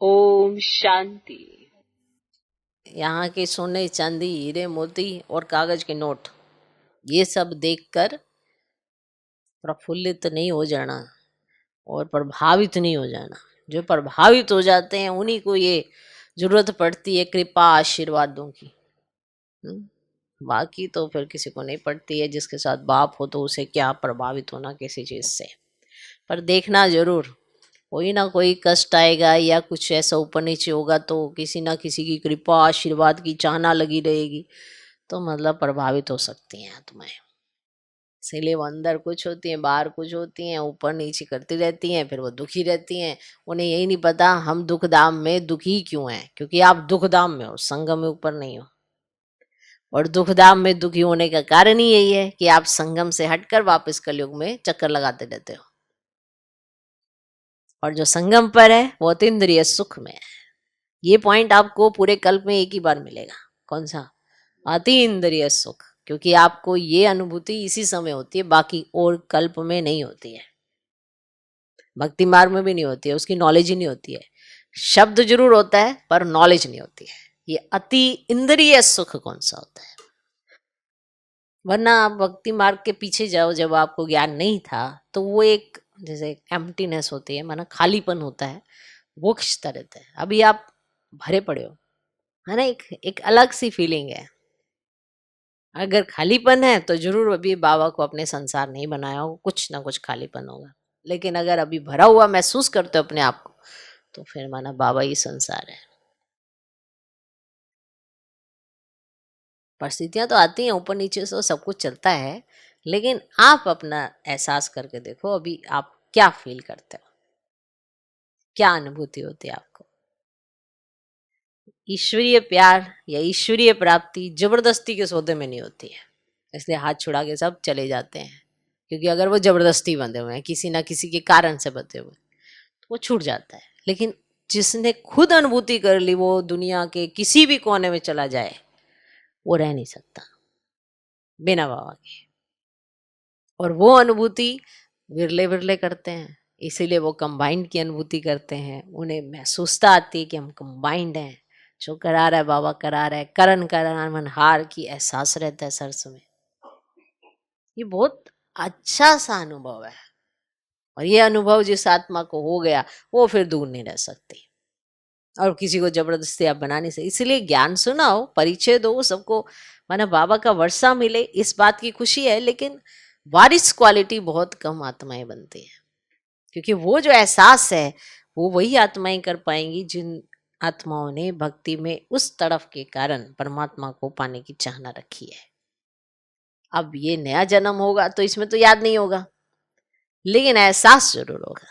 ओम शांति। यहाँ के सोने चांदी हीरे मोती और कागज के नोट ये सब देखकर प्रफुल्लित नहीं हो जाना और प्रभावित नहीं हो जाना। जो प्रभावित हो जाते हैं उन्हीं को ये जरूरत पड़ती है कृपा आशीर्वादों की। बाकी तो फिर किसी को नहीं पड़ती है। जिसके साथ बाप हो तो उसे क्या प्रभावित होना किसी चीज से। पर देखना जरूर, कोई ना कोई कष्ट आएगा या कुछ ऐसा ऊपर नीचे होगा तो किसी ना किसी की कृपा आशीर्वाद की चाहना लगी रहेगी, तो मतलब प्रभावित हो सकती हैं आत्माएं। इसीलिए वो अंदर कुछ होती हैं, बाहर कुछ होती हैं, ऊपर नीचे करती रहती हैं, फिर वो दुखी रहती हैं। उन्हें यही नहीं पता हम दुख धाम में दुखी क्यों हैं, क्योंकि आप दुख धाम में हो, संगम में ऊपर नहीं हो। और दुख धाम में दुखी होने का कारण ही यही है कि आप संगम से हटकर वापस कलयुग में चक्कर लगाते रहते हो। और जो संगम पर है वो अतीन्द्रिय सुख में है। ये पॉइंट आपको पूरे कल्प में एक ही बार मिलेगा। कौन सा? अतीन्द्रिय सुख। क्योंकि आपको ये अनुभूति इसी समय होती है, बाकी और कल्प में नहीं होती है, भक्ति मार्ग में भी नहीं होती है, उसकी नॉलेज ही नहीं होती है। शब्द जरूर होता है पर नॉलेज नहीं होती है। ये अति इंद्रिय सुख कौन सा होता है? वरना आप भक्ति मार्ग के पीछे जाओ, जब आपको ज्ञान नहीं था तो वो एक जैसे एम्प्टीनेस होती है, माना खालीपन होता है, वो खिंचता रहता है। अभी आप भरे पड़े हो, है ना, एक अलग सी फीलिंग है। अगर खालीपन है तो जरूर अभी बाबा को अपने संसार नहीं बनाया हो, कुछ ना कुछ खालीपन होगा। लेकिन अगर अभी भरा हुआ महसूस करते हो अपने आप को, तो फिर माना बाबा ही संसार है। परिस्थितियां तो आती हैं ऊपर नीचे से, सब कुछ चलता है, लेकिन आप अपना एहसास करके देखो, अभी आप क्या फील करते हो, क्या अनुभूति होती है आपको। ईश्वरीय प्यार या ईश्वरीय प्राप्ति जबरदस्ती के सौदे में नहीं होती है, इसलिए हाथ छुड़ा के सब चले जाते हैं। क्योंकि अगर वो जबरदस्ती बंधे हुए हैं, किसी ना किसी के कारण से बंधे हुए, तो वो छूट जाता है। लेकिन जिसने खुद अनुभूति कर ली, वो दुनिया के किसी भी कोने में चला जाए, वो रह नहीं सकता बिना बाबा के। और वो अनुभूति विरले विरले करते हैं, इसीलिए वो कंबाइंड की अनुभूति करते हैं। उन्हें महसूसता आती है कि हम कंबाइंड हैं, जो करा रहा है बाबा करा रहा है, करण करण मन हार की एहसास रहता है सर में। ये बहुत अच्छा सा अनुभव है, और ये अनुभव जिस आत्मा को हो गया वो फिर दूर नहीं रह सकती, और किसी को जबरदस्ती आप बना नहीं सकते। इसलिए ज्ञान सुनाओ, परिचय दो सबको, माना बाबा का वर्षा मिले, इस बात की खुशी है। लेकिन वारिस क्वालिटी बहुत कम आत्माएं बनती है, क्योंकि वो जो एहसास है वो वही आत्माएं कर पाएंगी जिन आत्माओं ने भक्ति में उस तरफ के कारण परमात्मा को पाने की चाहना रखी है। अब ये नया जन्म होगा तो इसमें तो याद नहीं होगा, लेकिन एहसास जरूर होगा।